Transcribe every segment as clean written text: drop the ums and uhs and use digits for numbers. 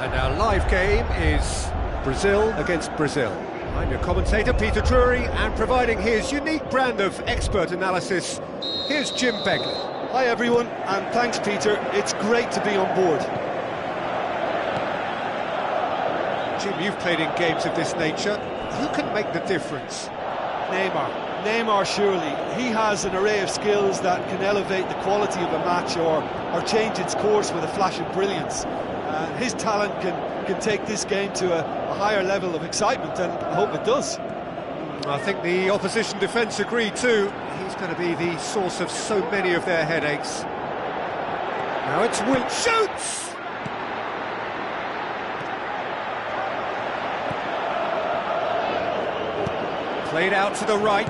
And our live game is Brazil against Brazil. I'm your commentator, Peter Drury, and providing his unique brand of expert analysis, here's Jim Begley. Hi everyone, and thanks Peter, it's great to be on board. Jim, you've played in games of this nature. Who can make the difference? Neymar surely. He has an array of skills that can elevate the quality of a match or change its course with a flash of brilliance. His talent can take this game to a higher level of excitement, and I hope it does. I think the opposition defence agree too. He's going to be the source of so many of their headaches. Now it's Will shoots! Played out to the right.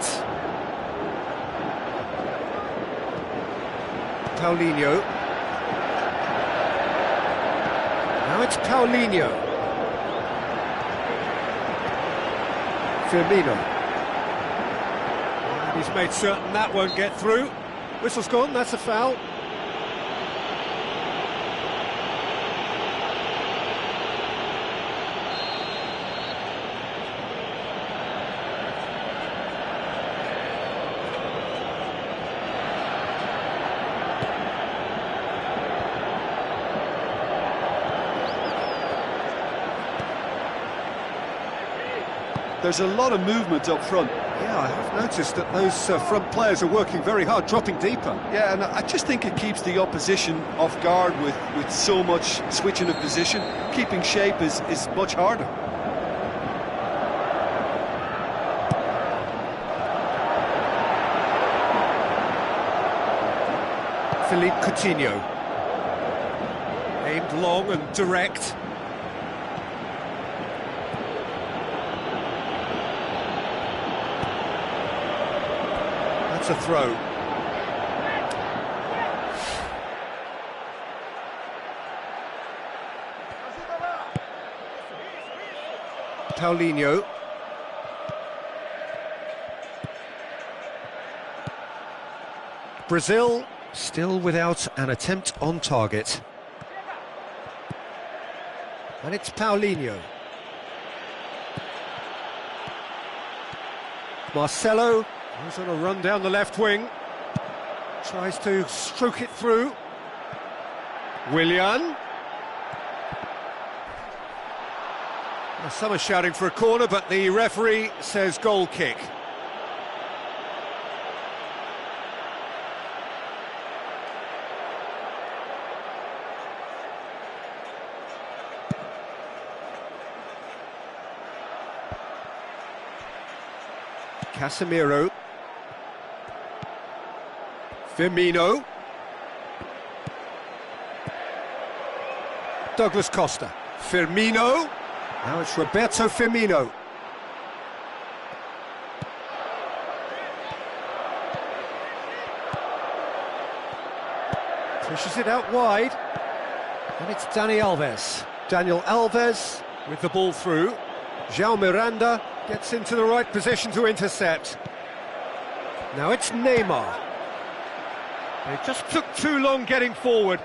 Paulinho. Now it's Paulinho. Firmino. And he's made certain that won't get through. Whistle's gone, that's a foul. There's a lot of movement up front. Yeah, I have noticed that those front players are working very hard, dropping deeper. Yeah, and I just think it keeps the opposition off guard with so much switching of position. Keeping shape is much harder. Philippe Coutinho. Aimed long and direct. A throw. Paulinho. Brazil still without an attempt on target. And it's Paulinho. Marcelo. He's on a run down the left wing. Tries to stroke it through. Willian. Well, some are shouting for a corner, but the referee says goal kick. Casemiro. Firmino. Douglas Costa. Firmino. Now it's Roberto Firmino. Pushes it out wide. And it's Daniel Alves with the ball through. João Miranda gets into the right position to intercept. Now it's Neymar. They just took too long getting forward.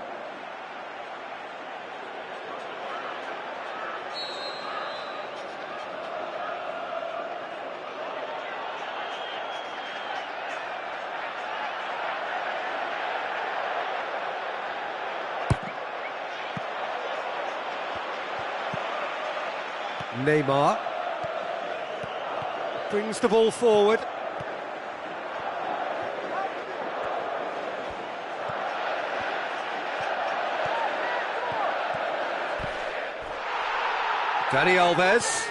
Neymar brings the ball forward. Dani Alves.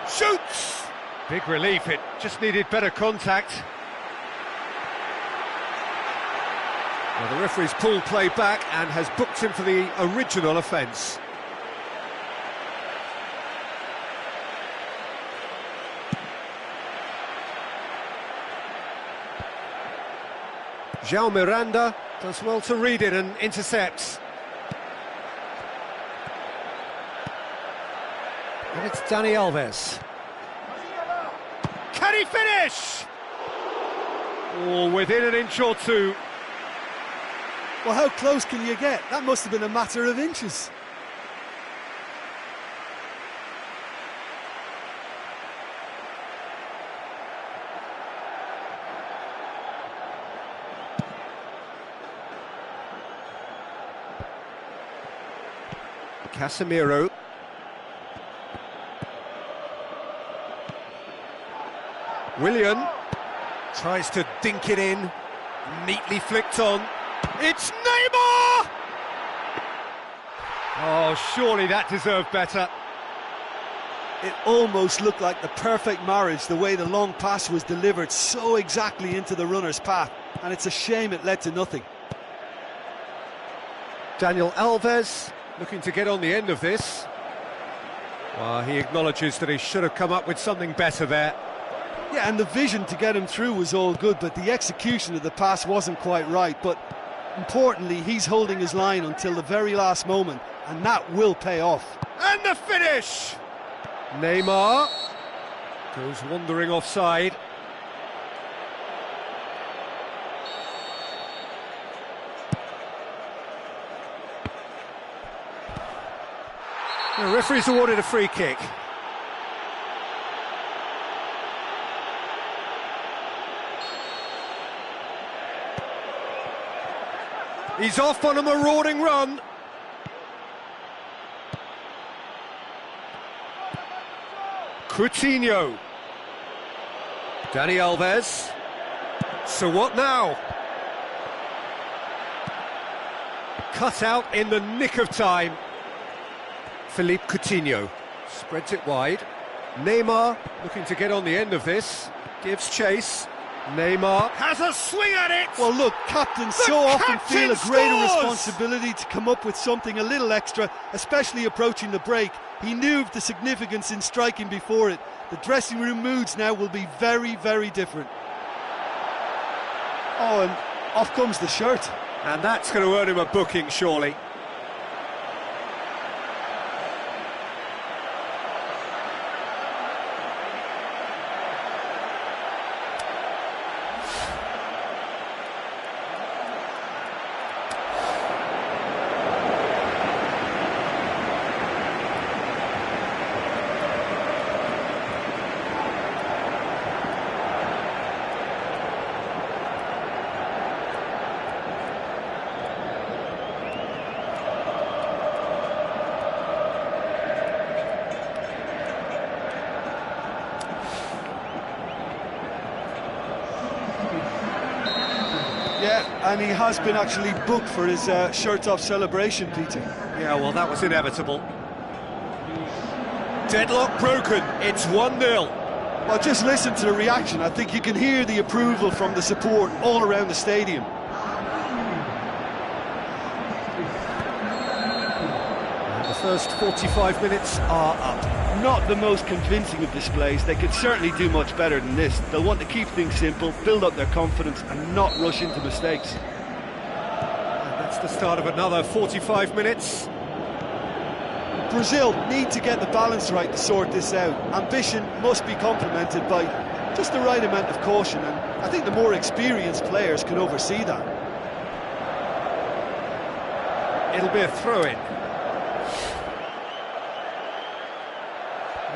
Shoots! Big relief, it just needed better contact. Well, the referee's pulled play back and has booked him for the original offence. João Miranda does well to read it and intercepts. And it's Dani Alves. Can he finish? Oh, within an inch or two. Well, how close can you get? That must have been a matter of inches. Casemiro. Willian tries to dink it in, neatly flicked on. It's Neymar! Oh, surely that deserved better. It almost looked like the perfect marriage, the way the long pass was delivered so exactly into the runner's path, and it's a shame it led to nothing. Daniel Alves looking to get on the end of this. Well, he acknowledges that he should have come up with something better there. Yeah, and the vision to get him through was all good, but the execution of the pass wasn't quite right. But importantly, he's holding his line until the very last moment, and that will pay off. And the finish! Neymar goes wandering offside. The referee's awarded a free kick. He's off on a marauding run. Coutinho. Dani Alves. So what now? Cut out in the nick of time. Philippe Coutinho spreads it wide. Neymar looking to get on the end of this. Gives chase. Neymar has a swing at it! Well, look, captains so often feel a greater responsibility to come up with something a little extra, especially approaching the break. He knew of the significance in striking before it. The dressing room moods now will be very, very different. Oh, and off comes the shirt. And that's going to earn him a booking, surely. Yeah, and he has been actually booked for his shirt-off celebration, Peter. Yeah, well, that was inevitable. Deadlock broken, it's 1-0. Well, just listen to the reaction. I think you can hear the approval from the support all around the stadium. And the first 45 minutes are up. Not the most convincing of displays. They could certainly do much better than this. They'll want to keep things simple, build up their confidence and not rush into mistakes. And that's the start of another 45 minutes. Brazil need to get the balance right to sort this out. Ambition must be complemented by just the right amount of caution, and I think the more experienced players can oversee that. It'll be a throw-in.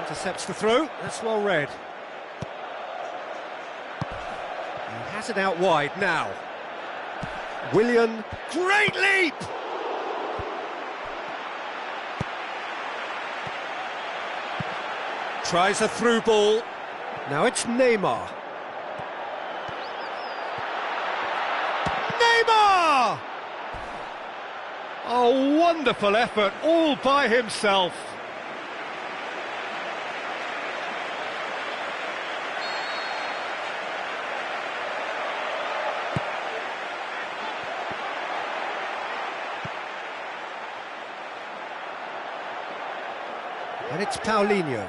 Intercepts the throw, that's well read. He has it out wide now. Willian, great leap! Tries a through ball. Now it's Neymar. Neymar! A wonderful effort, all by himself. And it's Paulinho.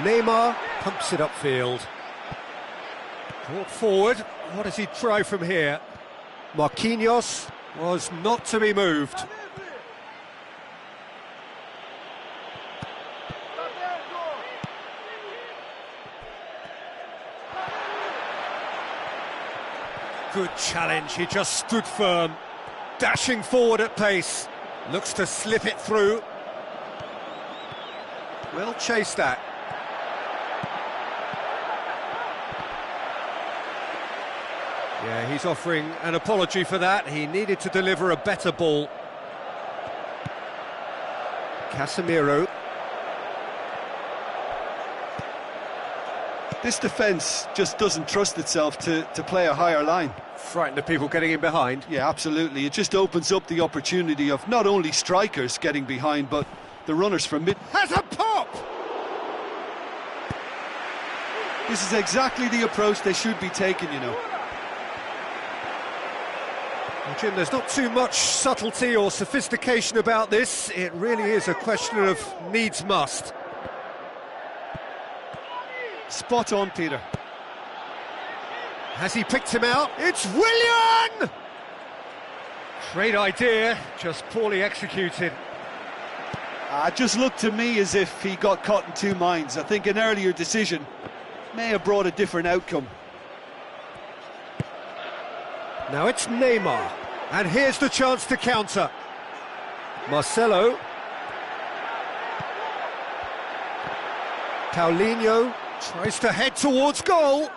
Neymar pumps it upfield. Brought forward, What does he try from here? Marquinhos was not to be moved. Good challenge, he just stood firm, dashing forward at pace, looks to slip it through. We'll chase that. Yeah, he's offering an apology for that. He needed to deliver a better ball. Casemiro. This defence just doesn't trust itself to play a higher line. Frightened of people getting in behind. Yeah, absolutely. It just opens up the opportunity of not only strikers getting behind, but the runners from mid. Has a pop! This is exactly the approach they should be taking, you know. Well, Jim, there's not too much subtlety or sophistication about this. It really is a question of needs must. Spot on, Peter. Has he picked him out? It's Willian! Great idea, just poorly executed. It just looked to me as if he got caught in two minds. I think an earlier decision may have brought a different outcome. Now it's Neymar, and here's the chance to counter. Marcelo. Paulinho tries to head towards goal.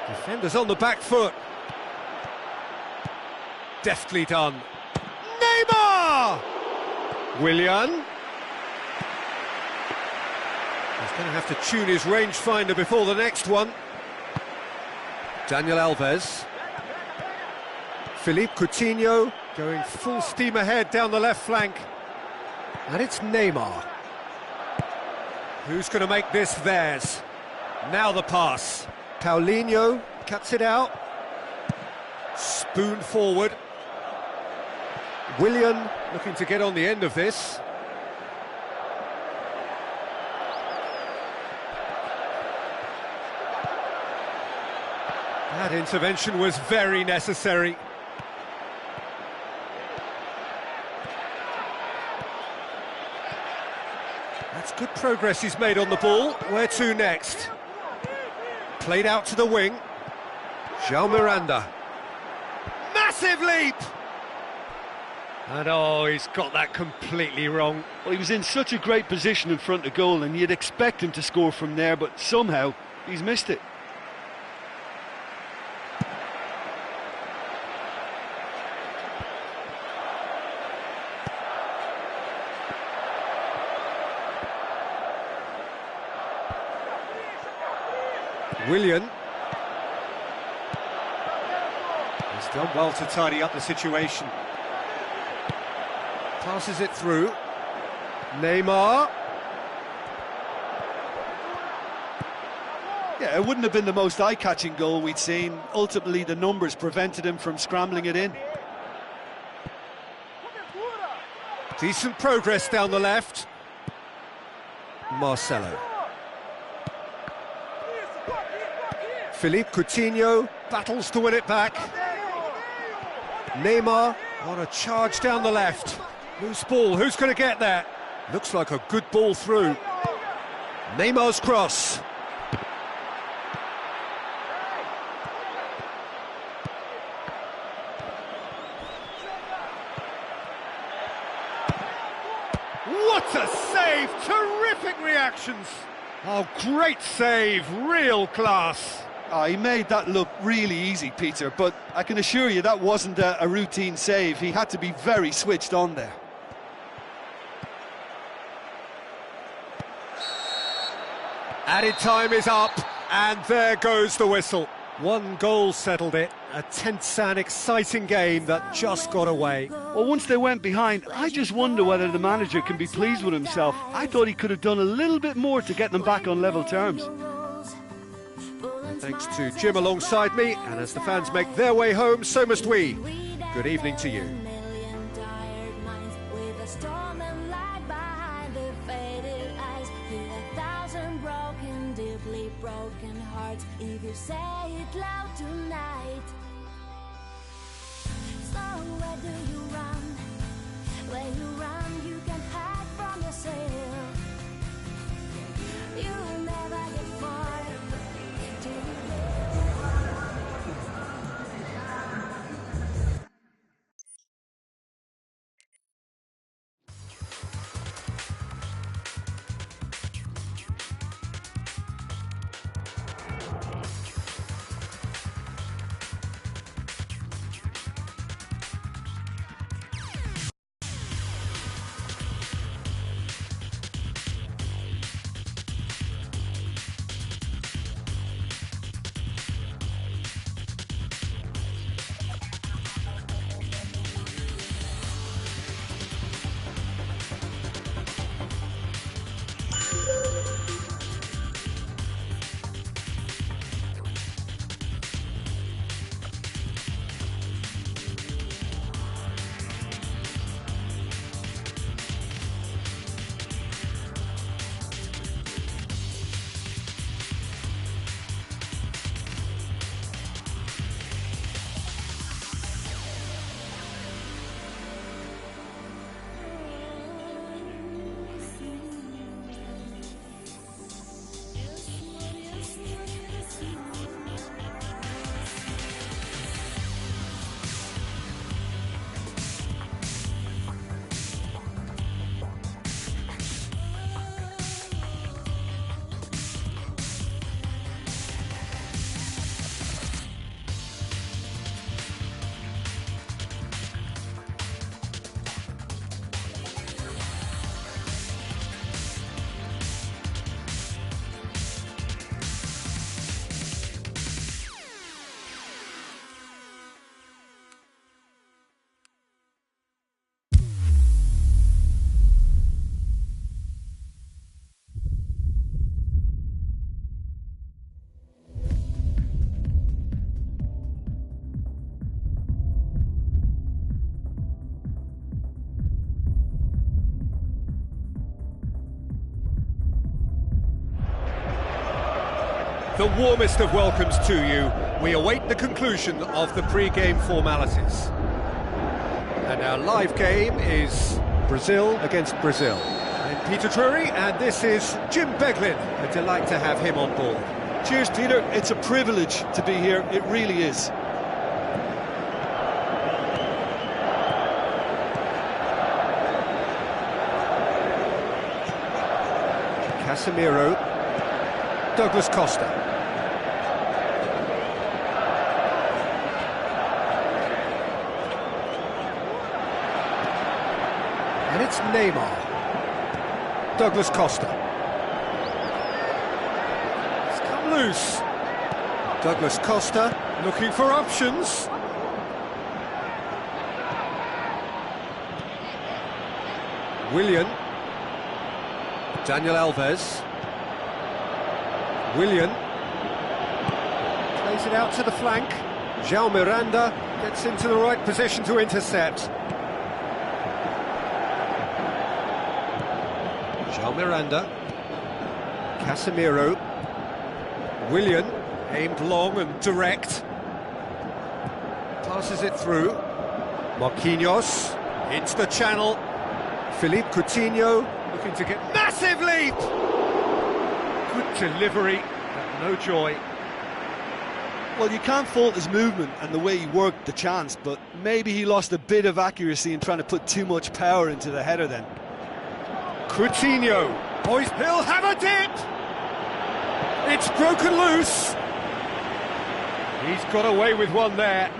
Defenders on the back foot. Deftly done. Neymar! Willian. He's going to have to tune his rangefinder before the next one. Daniel Alves. Philippe Coutinho going full steam ahead down the left flank. And it's Neymar. Who's going to make this theirs? Now the pass. Paulinho cuts it out. Spoon forward. Willian looking to get on the end of this. That intervention was very necessary. That's good progress he's made on the ball. Where to next? Played out to the wing. João Miranda. Massive leap! And oh, he's got that completely wrong. Well, he was in such a great position in front of goal, and you'd expect him to score from there, but somehow he's missed it. Willian. He's done well to tidy up the situation. Passes it through. Neymar. Yeah, it wouldn't have been the most eye-catching goal we'd seen. Ultimately, the numbers prevented him from scrambling it in. Decent progress down the left. Marcelo. Philippe Coutinho battles to win it back. Neymar on a charge down the left. Loose ball, who's going to get that? Looks like a good ball through. Neymar's cross. What a save! Terrific reactions! Oh, great save, real class. He made that look really easy, Peter, but I can assure you that wasn't a routine save. He had to be very switched on there. Added time is up, and there goes the whistle. One goal settled it, a tense and exciting game that just got away. Well, once they went behind, I just wonder whether the manager can be pleased with himself. I thought he could have done a little bit more to get them back on level terms. Thanks to Jim alongside me, and as the fans make their way home, so must we. Good evening to you. to say it loud tonight. So where do you run? Where you run, you can hide from yourself. You'll never get far till you The warmest of welcomes to you. We await the conclusion of the pre-game formalities. And our live game is Brazil against Brazil. I'm Peter Drury, and this is Jim Beglin. A delight to have him on board. Cheers, Peter. It's a privilege to be here. It really is. Casemiro, Douglas Costa. And it's Neymar. Douglas Costa. It's come loose. Douglas Costa looking for options. Willian. Daniel Alves. Willian. Plays it out to the flank. João Miranda gets into the right position to intercept. João Miranda. Casemiro. Willian. Aimed long and direct. Passes it through. Marquinhos. Into the channel. Philippe Coutinho. Looking to get massive leap! Good delivery, but no joy. Well, you can't fault his movement and the way he worked the chance, but maybe he lost a bit of accuracy in trying to put too much power into the header then. Coutinho, boys, he'll have a dip! It's broken loose! He's got away with one there.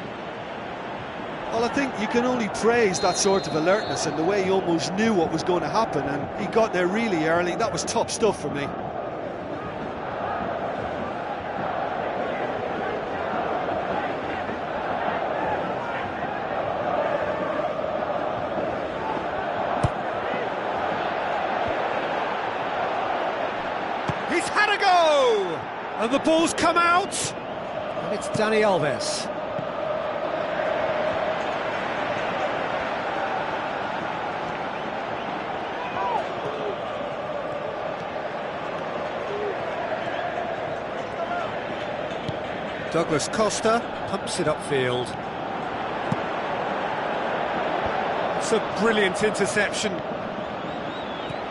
Well, I think you can only praise that sort of alertness and the way he almost knew what was going to happen, and he got there really early. That was top stuff for me. He's had a go! And the ball's come out! And it's Dani Alves. Douglas Costa pumps it upfield. It's a brilliant interception.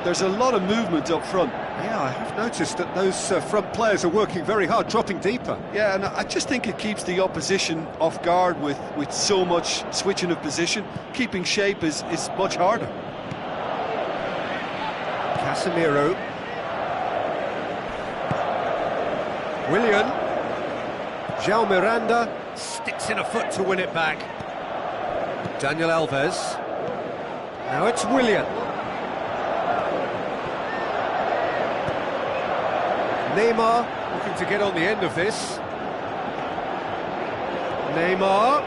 There's a lot of movement up front. Yeah, I have noticed that those front players are working very hard, dropping deeper. Yeah, and I just think it keeps the opposition off guard with so much switching of position. Keeping shape is much harder. Casemiro. Willian. João Miranda sticks in a foot to win it back. Daniel Alves. Now it's Willian. Neymar looking to get on the end of this. Neymar.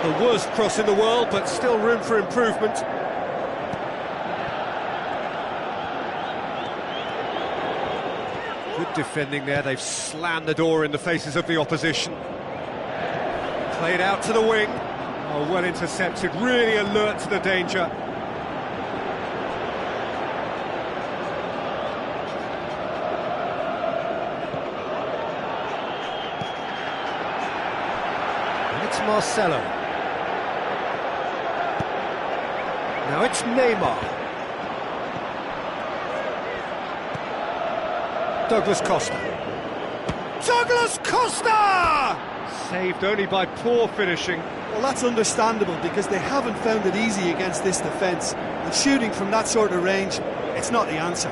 The worst cross in the world, but still room for improvement. Good defending there, they've slammed the door in the faces of the opposition. Played out to the wing. Oh, well intercepted, really alert to the danger. It's Marcelo. Now it's Neymar. Douglas Costa. Douglas Costa! Saved only by poor finishing. Well, that's understandable because they haven't found it easy against this defence. And shooting from that sort of range, it's not the answer.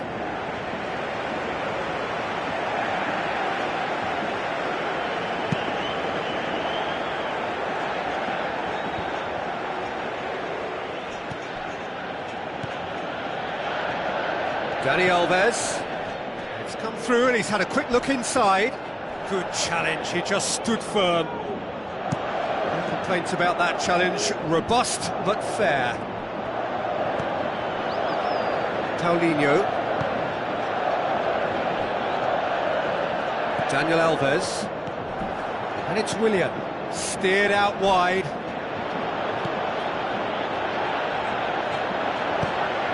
Dani Alves. It's come through and he's had a quick look inside. Good challenge, he just stood firm. No complaints about that challenge. Robust but fair. Paulinho. Daniel Alves. And it's Willian. Steered out wide.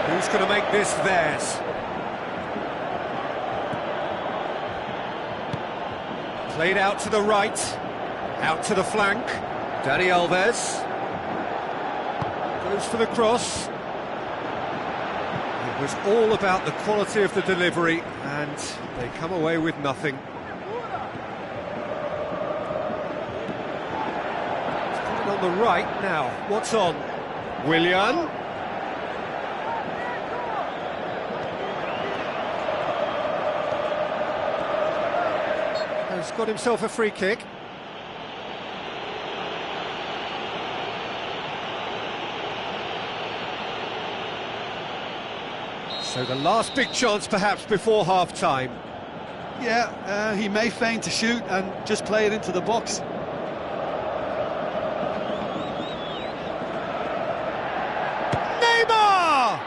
Who's going to make this theirs? Played out to the right, out to the flank. Dani Alves goes for the cross. It was all about the quality of the delivery, and they come away with nothing. It's put it on the right now. What's on? Willian. Has got himself a free kick. So the last big chance perhaps before half-time. Yeah, he may feign to shoot and just play it into the box. Neymar!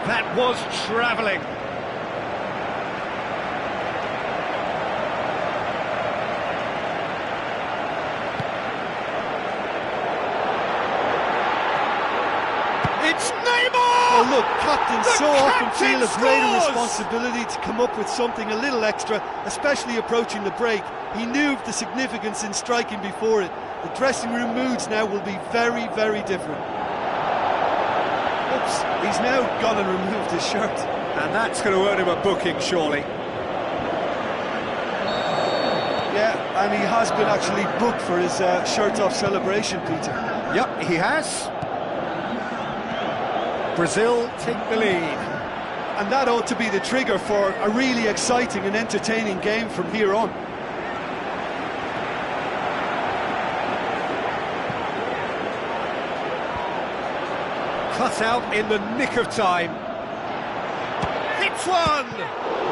That was travelling. It's Neymar! Oh look, captains The so often captain feel a greater scores! responsibility to come up with something a little extra, especially approaching the break. He knew of the significance in striking before it. The dressing room moods now will be very, very different. Oops, he's now gone and removed his shirt. And that's going to earn him a booking, surely. Yeah, and he has been actually booked for his shirt-off celebration, Peter. Yep, he has. Brazil take the lead. And that ought to be the trigger for a really exciting and entertaining game from here on. Cut out in the nick of time. Hits one!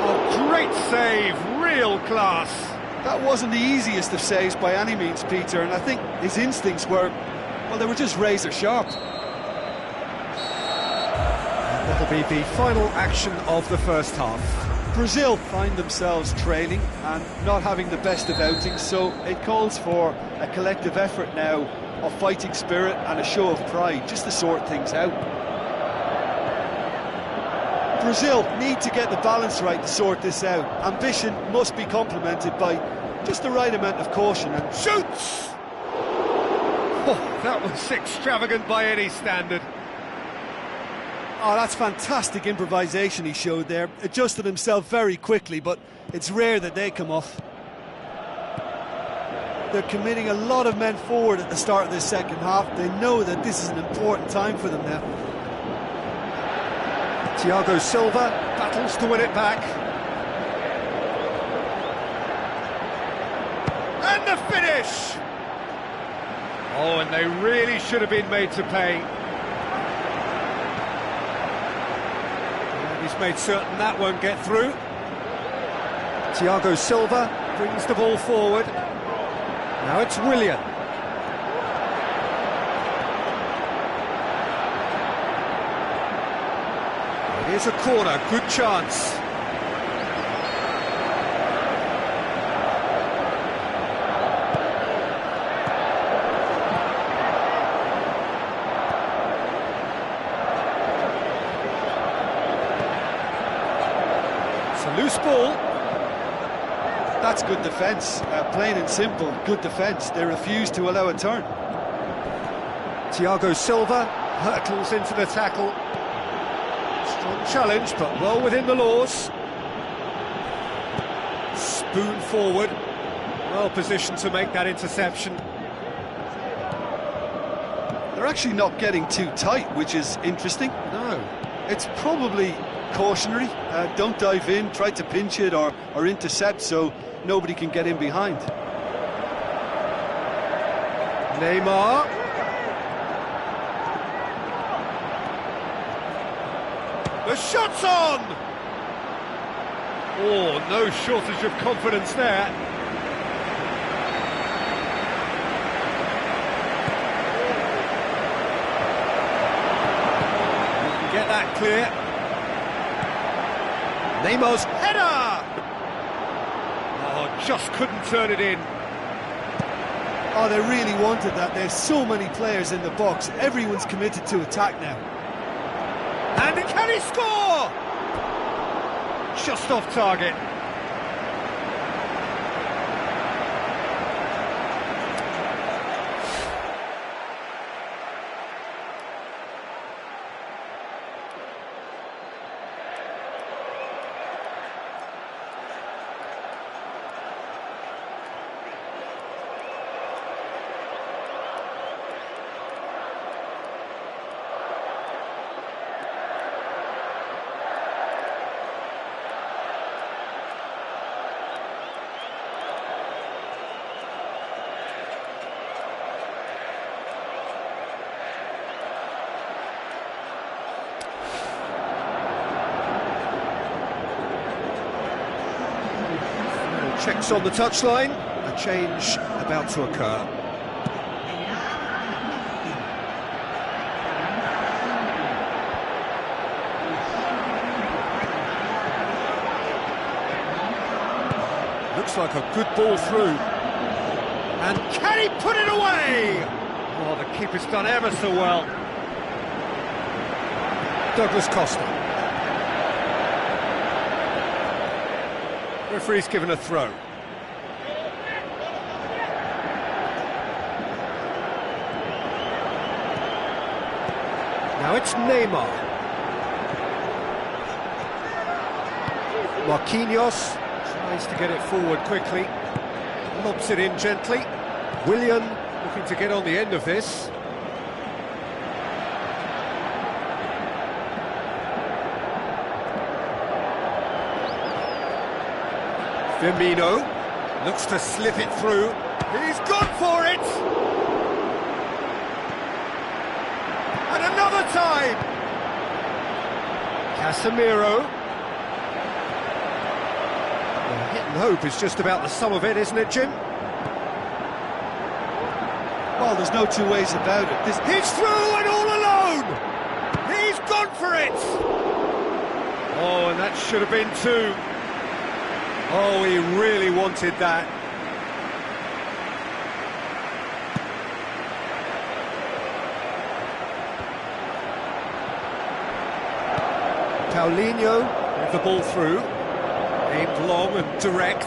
Oh, great save, real class. That wasn't the easiest of saves by any means, Peter, and I think his instincts were, well, they were just razor sharp. That'll be the final action of the first half. Brazil find themselves trailing and not having the best of outings, so it calls for a collective effort now of fighting spirit and a show of pride, just to sort things out. Brazil need to get the balance right to sort this out. Ambition must be complemented by just the right amount of caution and Shoots! Oh, that was extravagant by any standard. oh, that's fantastic improvisation he showed there. Adjusted himself very quickly, but it's rare that they come off. They're committing a lot of men forward at the start of this second half. They know that this is an important time for them now. Thiago Silva battles to win it back. And the finish! Oh, and they really should have been made to pay. And he's made certain that won't get through. Thiago Silva brings the ball forward. Now it's Willian. Here's a corner, good chance. It's a loose ball. That's good defence, plain and simple, good defence. They refuse to allow a turn. Thiago Silva hurtles into the tackle. Strong challenge, but well within the laws. Spoon forward, well positioned to make that interception. They're actually not getting too tight, which is interesting. No. It's probably cautionary. Don't dive in, try to pinch it or intercept so nobody can get in behind. Neymar. The shot's on! Oh, no shortage of confidence there. You can get that clear. Neymar's header! Oh, just couldn't turn it in. Oh, they really wanted that. There's so many players in the box. Everyone's committed to attack now. And can he score? Just off target. Checks on the touchline, a change about to occur. Looks like a good ball through. And can he put it away? Oh, the keeper's done ever so well. Douglas Costa. Referee's given a throw. Now it's Neymar. Marquinhos tries to get it forward quickly. Lobs it in gently. Willian looking to get on the end of this. Firmino looks to slip it through. He's gone for it! And another time! Casemiro. Well, hit and hope is just about the sum of it, isn't it, Jim? Well, there's no two ways about it. He's through and all alone! He's gone for it! Oh, and that should have been two. Oh, he really wanted that. Paulinho with the ball through, aimed long and direct.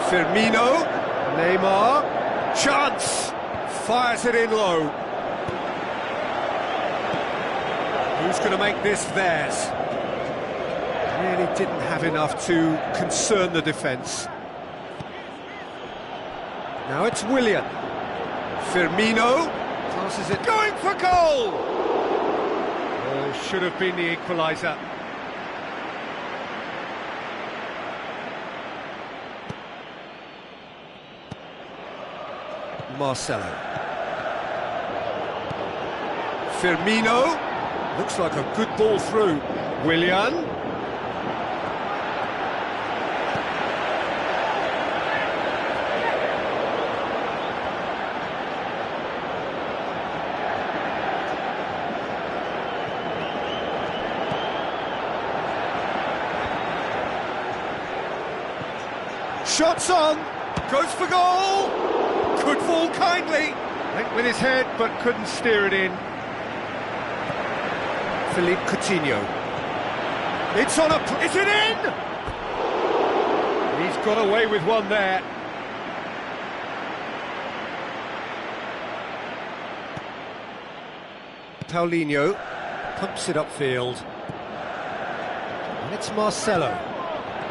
Firmino, Neymar, chance, fires it in low. Who's going to make this theirs? Really didn't have enough to concern the defence. Now it's Willian. Firmino passes it, going for goal! Oh, should have been the equaliser. Marcelo. Firmino, looks like a good ball through. Willian. Shots on, goes for goal, could fall kindly, went with his head but couldn't steer it in. Philippe Coutinho, it's on is it in? He's got away with one there. Paulinho pumps it upfield, and it's Marcelo,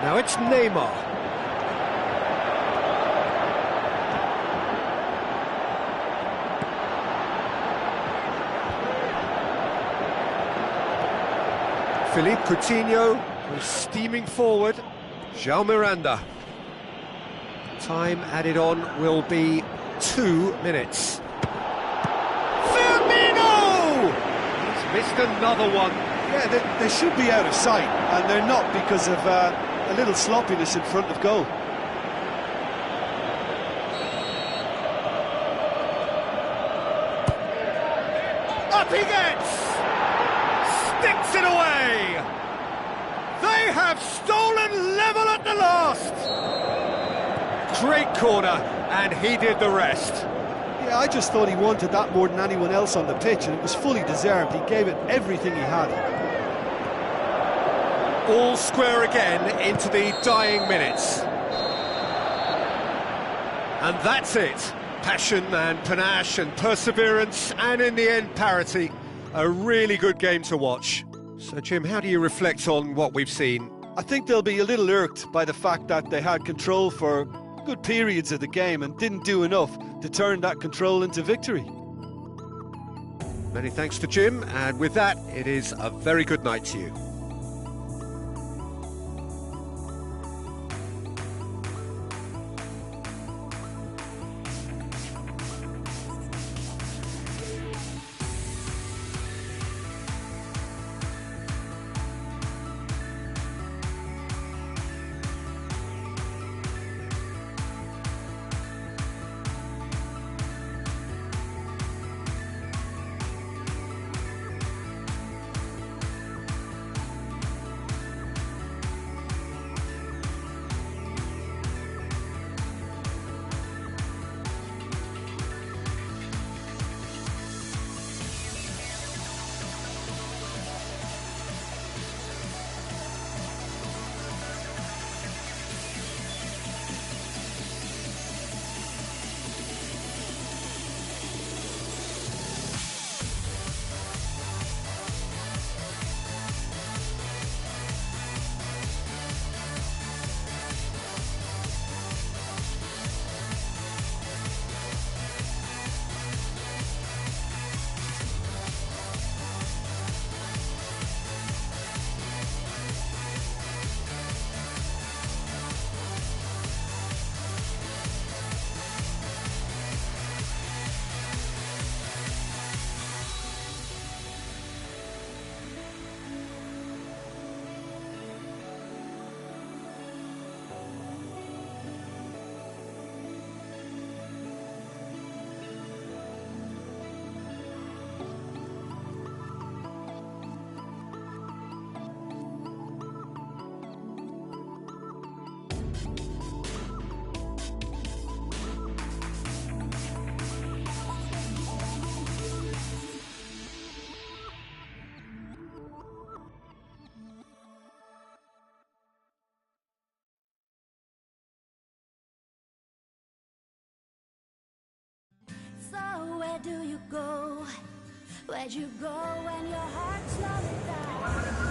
now it's Neymar. Philippe Coutinho was steaming forward. João Miranda. Time added on will be 2 minutes. Firmino! He's missed another one. Yeah, they should be out of sight, and they're not because of a little sloppiness in front of goal. Up he gets! Sticks it away! They have stolen level at the last! Great corner, and he did the rest. Yeah, I just thought he wanted that more than anyone else on the pitch, and it was fully deserved. He gave it everything he had. All square again into the dying minutes. And that's it. Passion and panache and perseverance, and in the end, parity. A really good game to watch. So, Jim, how do you reflect on what we've seen? I think they'll be a little irked by the fact that they had control for good periods of the game and didn't do enough to turn that control into victory. Many thanks to Jim, and with that, it is a very good night to you. do you go? Where'd you go when your heart slowly dies?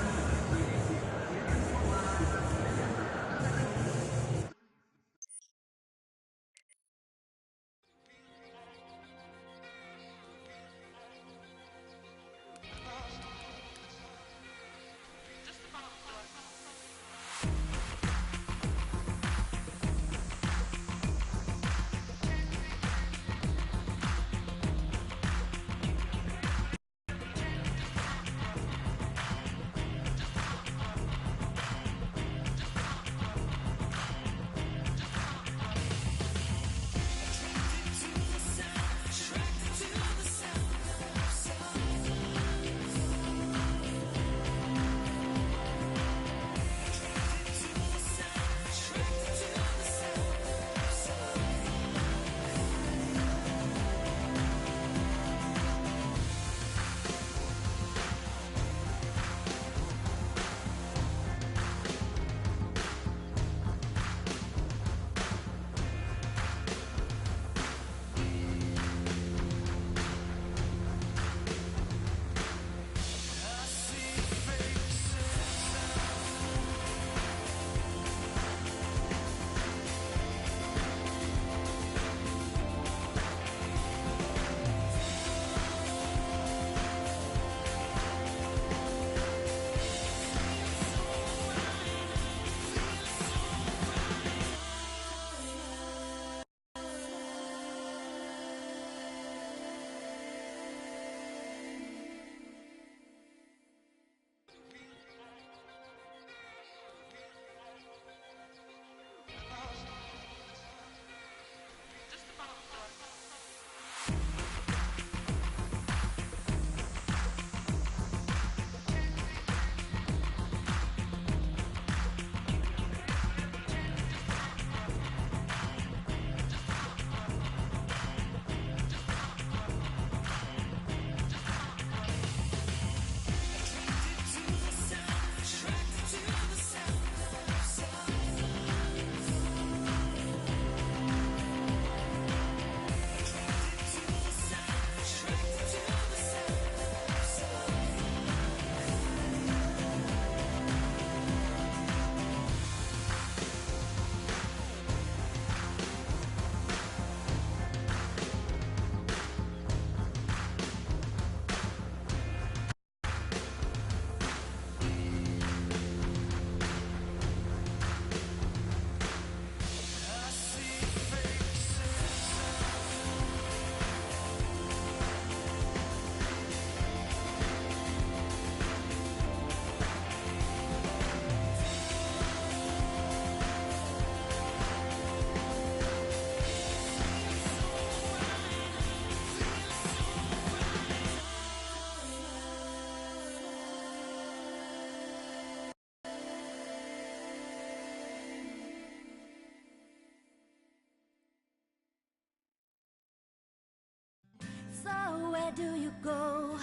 Where do you go?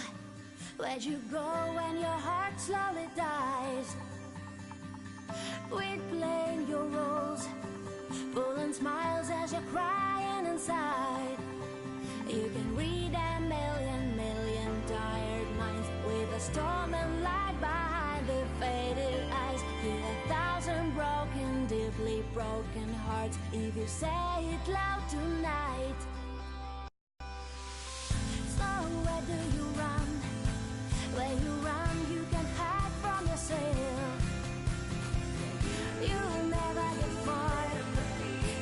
Where'd you go when your heart slowly dies? We're playing your roles, pulling smiles as you're crying inside. You can read a million tired minds with a storm and light behind the faded eyes. Hear 1,000 broken, deeply broken hearts if you say it loud tonight. Where do you run? Where you run, you can hide from yourself. You'll never get far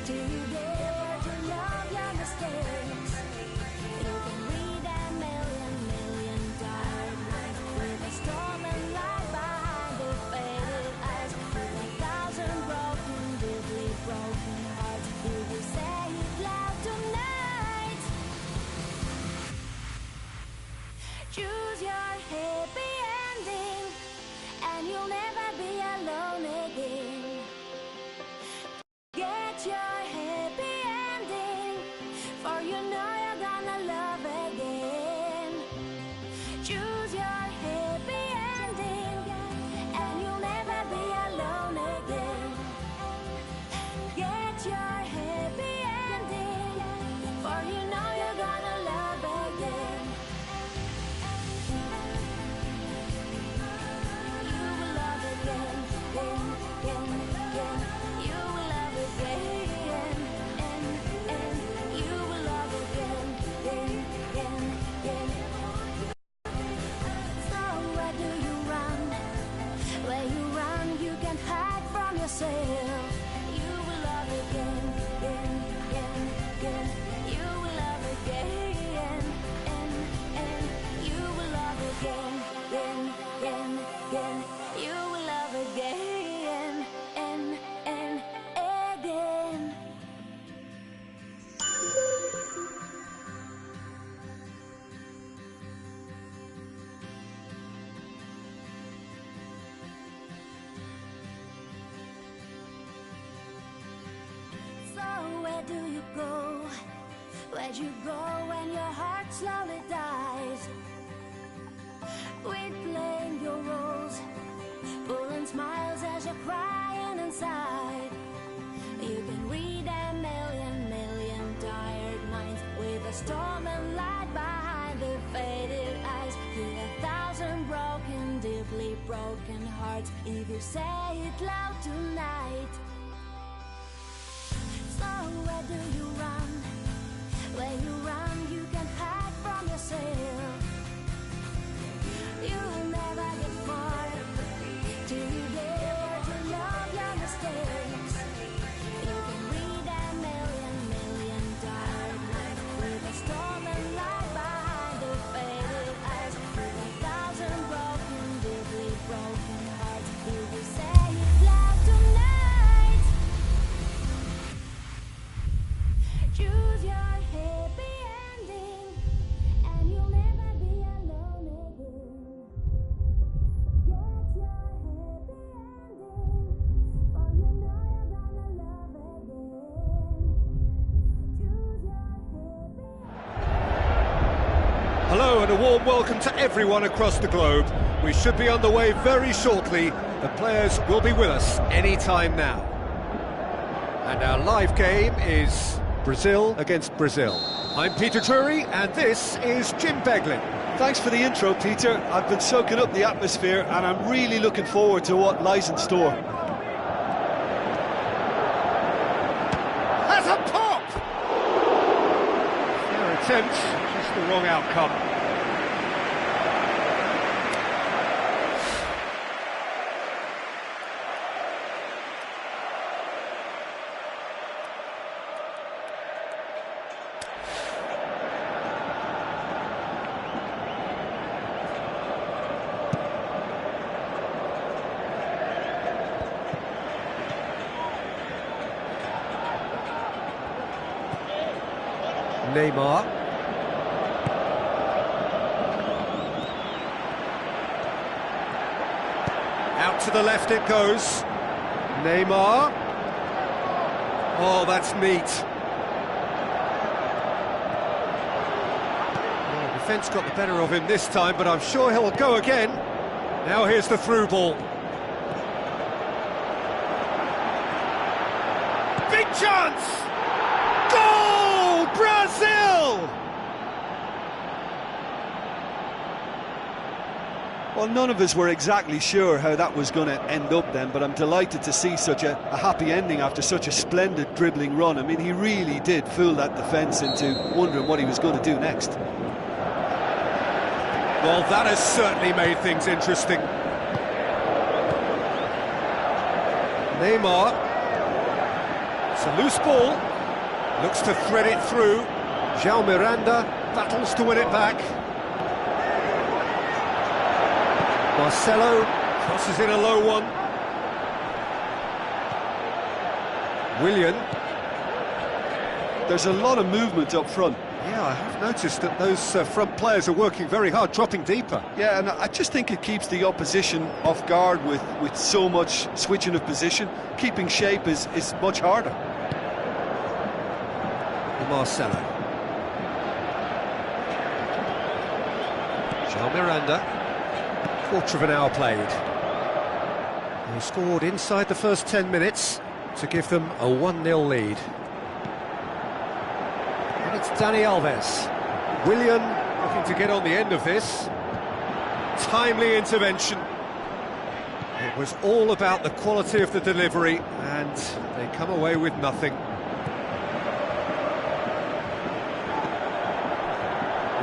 till you dare to love your mistakes. You can read a million tired minds with a storm and light behind the faded eyes. With 1,000 broken, deeply broken hearts, if you say it loud tonight. Choose your happy ending, and you'll never sail. You will love again, again, again, again. You will love again, and you will love again, again, again, again. You will love again, and again. So where do you go? Where'd you go when your heart slowly dies? Replaying your roles, pulling smiles as you're crying inside. You can read a million tired minds with a storm and light behind the faded eyes. Feel 1,000 broken, deeply broken hearts if you say it loud tonight. So where do you run? Where you run, you can hide from yourself. You'll never get far till you dare to love your mistakes. You can read a million tired nights with a storm and light behind the faded eyes. With 1,000 broken, deeply broken hearts, you will say it loud tonight. Choose your happy ending, and you'll never be alone again. Get your happy ending, for you know you're gonna love again. Choose your happy. Hello and a warm welcome to everyone across the globe. We should be on the way very shortly. The players will be with us any time now. And our live game is Brazil against Brazil. I'm Peter Drury and this is Jim Beglin. Thanks for the intro, Peter. I've been soaking up the atmosphere and I'm really looking forward to what lies in store. Has a pop! Fair attempt, just the wrong outcome. Neymar. Out to the left it goes. Neymar. Oh, that's neat. Well, defence got the better of him this time, but I'm sure he'll go again. Now here's the through ball. Big chance! Goal! Brazil! Well, none of us were exactly sure how that was going to end up then, but I'm delighted to see such a happy ending after such a splendid dribbling run. I mean, he really did fool that defence into wondering what he was going to do next. Well, that has certainly made things interesting. Neymar. It's a loose ball. Looks to thread it through. João Miranda battles to win it back. Marcelo crosses in a low one. Willian. There's a lot of movement up front. Yeah, I have noticed that those front players are working very hard, dropping deeper. Yeah, and I just think it keeps the opposition off guard with so much switching of position. Keeping shape is much harder. Marcelo. João Miranda. Quarter of an hour played. They scored inside the first 10 minutes to give them a 1-0 lead. And it's Dani Alves. Willian looking to get on the end of this. Timely intervention. It was all about the quality of the delivery, and they come away with nothing.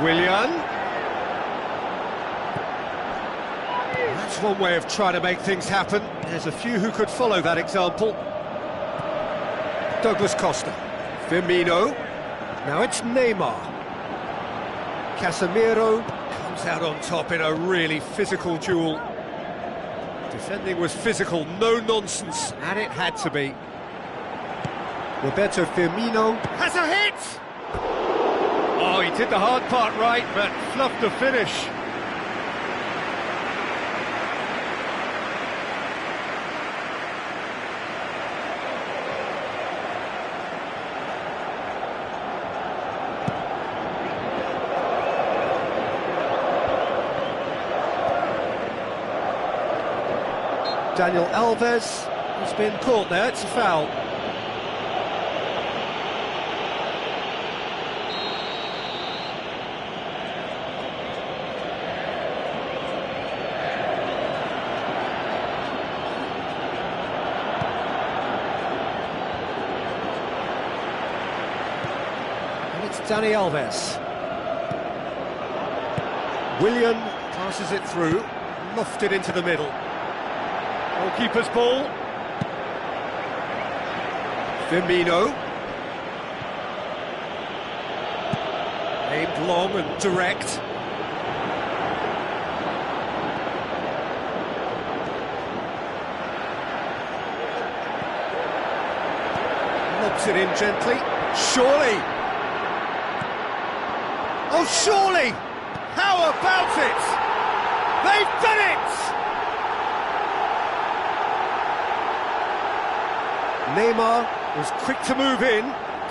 Willian. That's one way of trying to make things happen. There's a few who could follow that example. Douglas Costa. Firmino. Now it's Neymar. Casemiro comes out on top in a really physical duel. Defending was physical, no nonsense, and it had to be. Roberto Firmino has a hit! Oh, he did the hard part right, but fluffed the finish. Daniel Alves has been caught there, it's a foul. And it's Dani Alves. Willian passes it through, lofted into the middle. Goalkeeper's ball. Firmino. Aimed long and direct. Lobs it in gently. Surely. Oh, surely! How about it? They've done it! Neymar was quick to move in.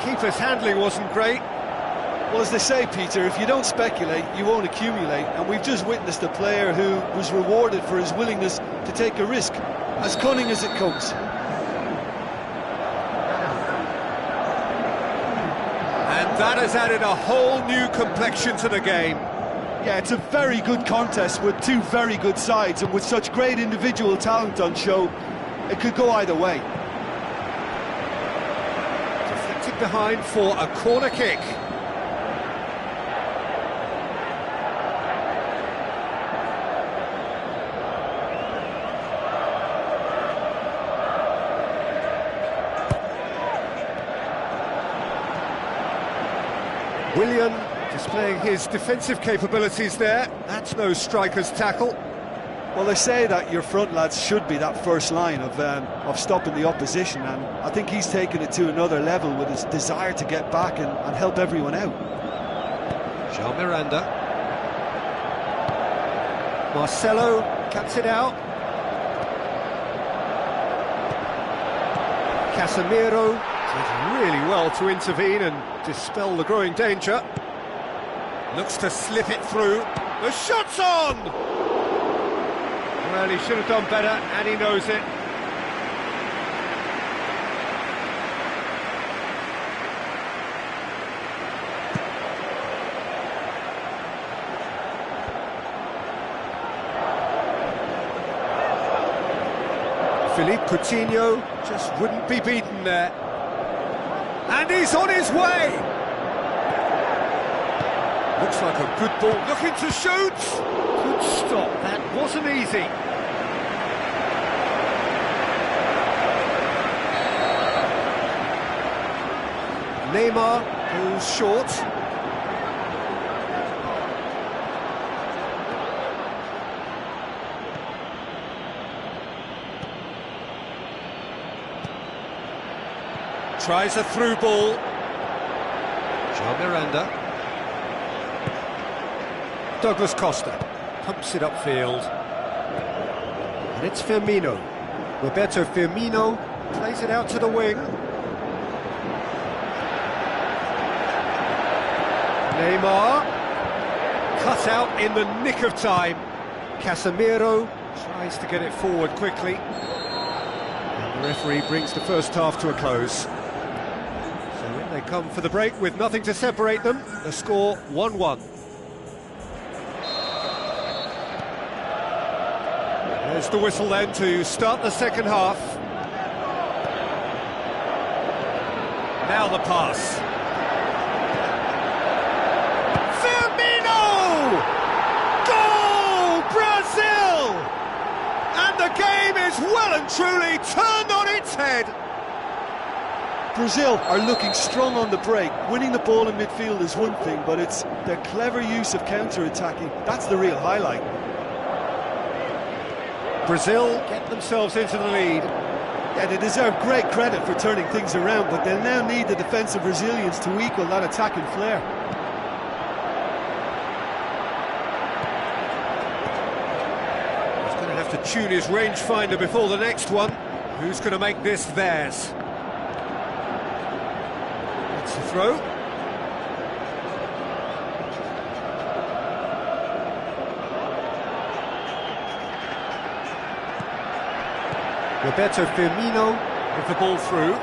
Keeper's handling wasn't great. Well, as they say, Peter, if you don't speculate, you won't accumulate. And we've just witnessed a player who was rewarded for his willingness to take a risk, as cunning as it comes. And that has added a whole new complexion to the game. Yeah, it's a very good contest with two very good sides, and with such great individual talent on show, it could go either way. Behind for a corner kick. Willian displaying his defensive capabilities there. That's no striker's tackle. Well, they say that your front lads should be that first line of stopping the opposition, and I think he's taken it to another level with his desire to get back and help everyone out. Jean Miranda. Marcelo cuts it out. Casemiro did really well to intervene and dispel the growing danger. Looks to slip it through. The shot's on! Well, he should have done better, and he knows it. Philippe Coutinho just wouldn't be beaten there. And he's on his way! Looks like a good ball, looking to shoot! Good stop, that wasn't easy. Neymar goes short. Tries a through ball. Jean Miranda. Douglas Costa pumps it upfield. And it's Firmino. Roberto Firmino plays it out to the wing. Neymar, cut out in the nick of time. Casemiro tries to get it forward quickly. And the referee brings the first half to a close. So in they come for the break with nothing to separate them. The score 1-1. There's the whistle then to start the second half. Now the pass. is well and truly turned on its head. Brazil are looking strong on the break. Winning the ball in midfield is one thing, but it's their clever use of counter-attacking. That's the real highlight. Brazil get themselves into the lead. Yeah, they deserve great credit for turning things around, but they'll now need the defensive resilience to equal that attacking flair. He's going to have to tune his rangefinder before the next one. Who's going to make this theirs? It's a throw. Roberto Firmino with the ball through.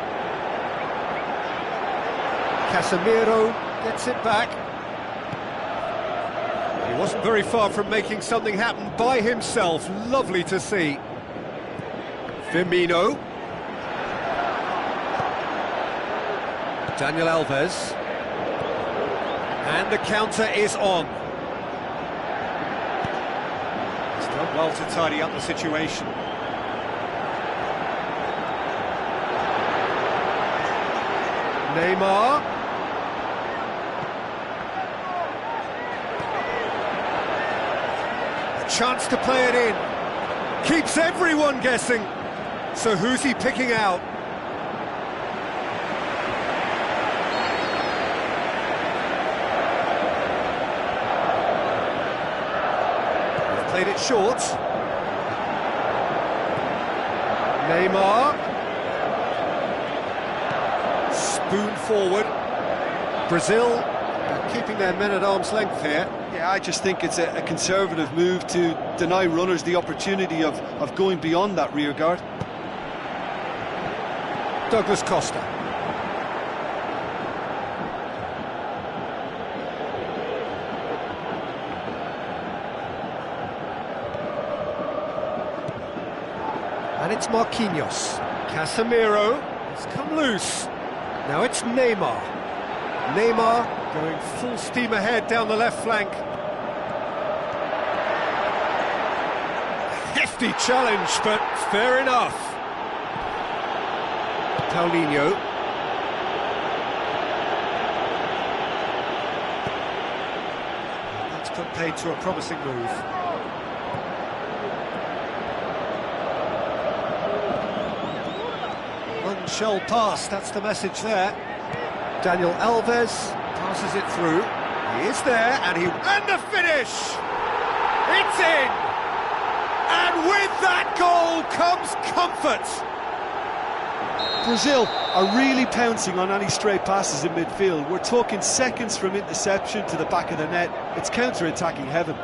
Casemiro gets it back. He wasn't very far from making something happen by himself. Lovely to see. Firmino. Daniel Alves. And the counter is on. He's done well to tidy up the situation. Neymar. A chance to play it in. Keeps everyone guessing. So who's he picking out? They've played it short. Neymar. Spoon forward. Brazil keeping their men at arm's length here. Yeah, I just think it's a conservative move to deny runners the opportunity of going beyond that rear guard. Douglas Costa. And it's Marquinhos. Casemiro has come loose. Now it's Neymar. Neymar going full steam ahead down the left flank. Hefty challenge, but fair enough. Paulinho. That's put paid to a promising move. One shall pass, that's the message there. Daniel Alves passes it through. He is there, and the finish! It's in! And with that goal comes comfort! Brazil are really pouncing on any stray passes in midfield. We're talking seconds from interception to the back of the net. It's counter-attacking heaven.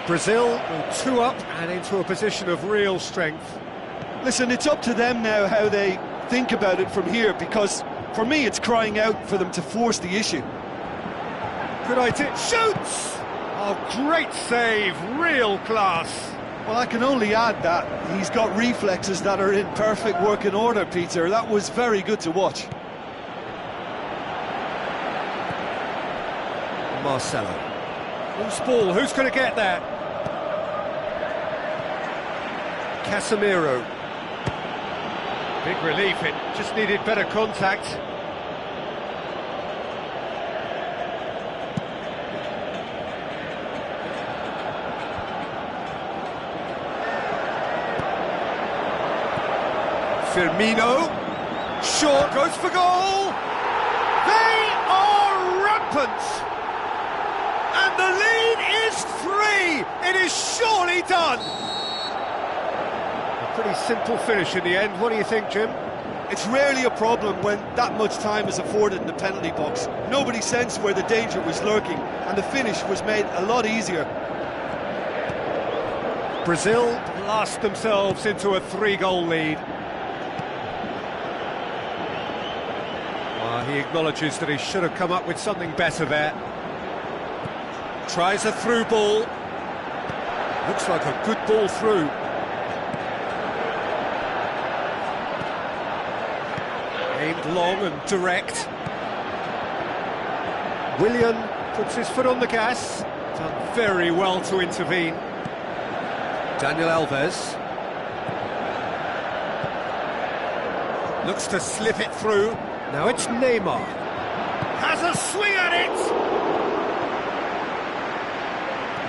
Brazil go 2 up and into a position of real strength. Listen, it's up to them now how they think about it from here, because for me it's crying out for them to force the issue. Good idea. Shoots! Oh, great save, real class. Well, I can only add that he's got reflexes that are in perfect working order, Peter. That was very good to watch. Marcelo. Loose ball, who's going to get that? Casemiro. Big relief, it just needed better contact. Firmino, short, goes for goal. They are rampant. And the lead is 3. It is surely done. A pretty simple finish in the end. What do you think, Jim? It's rarely a problem when that much time is afforded in the penalty box. Nobody sensed where the danger was lurking, and the finish was made a lot easier. Brazil blast themselves into a 3-goal lead. He acknowledges that he should have come up with something better there. Tries a through ball. Looks like a good ball through. Aimed long and direct. Willian puts his foot on the gas. Done very well to intervene. Daniel Alves. Looks to slip it through. Now it's Neymar. Has a swing at it!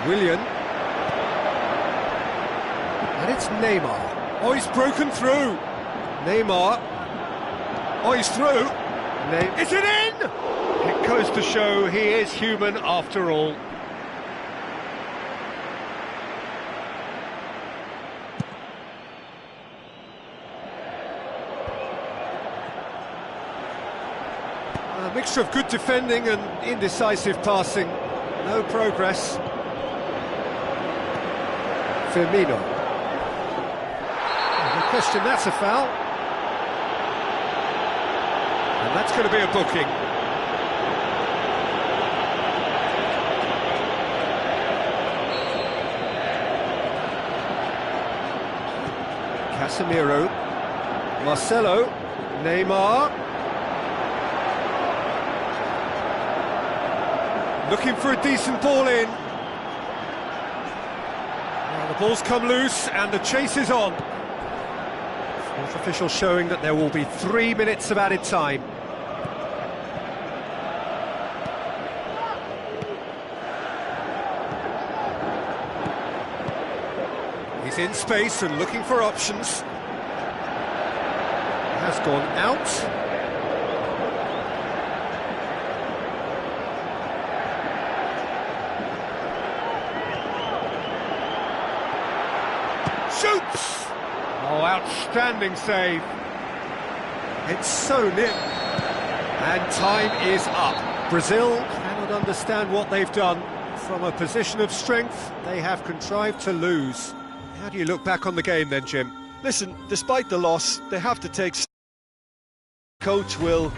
Willian. And it's Neymar. Oh, he's broken through. Neymar. Oh, he's through. Is it in? It goes to show he is human after all. A mixture of good defending and indecisive passing. No progress. Firmino. No question, that's a foul. And that's going to be a booking. Casemiro. Marcelo. Neymar. Looking for a decent ball in. Well, the ball's come loose and the chase is on. Fourth official showing that there will be 3 minutes of added time. He's in space and looking for options. Has gone out. Shoots! Oh, outstanding save. It's so near. And time is up. Brazil cannot understand what they've done. From a position of strength, they have contrived to lose. How do you look back on the game then, Jim? Listen, despite the loss, they have to take... Coach will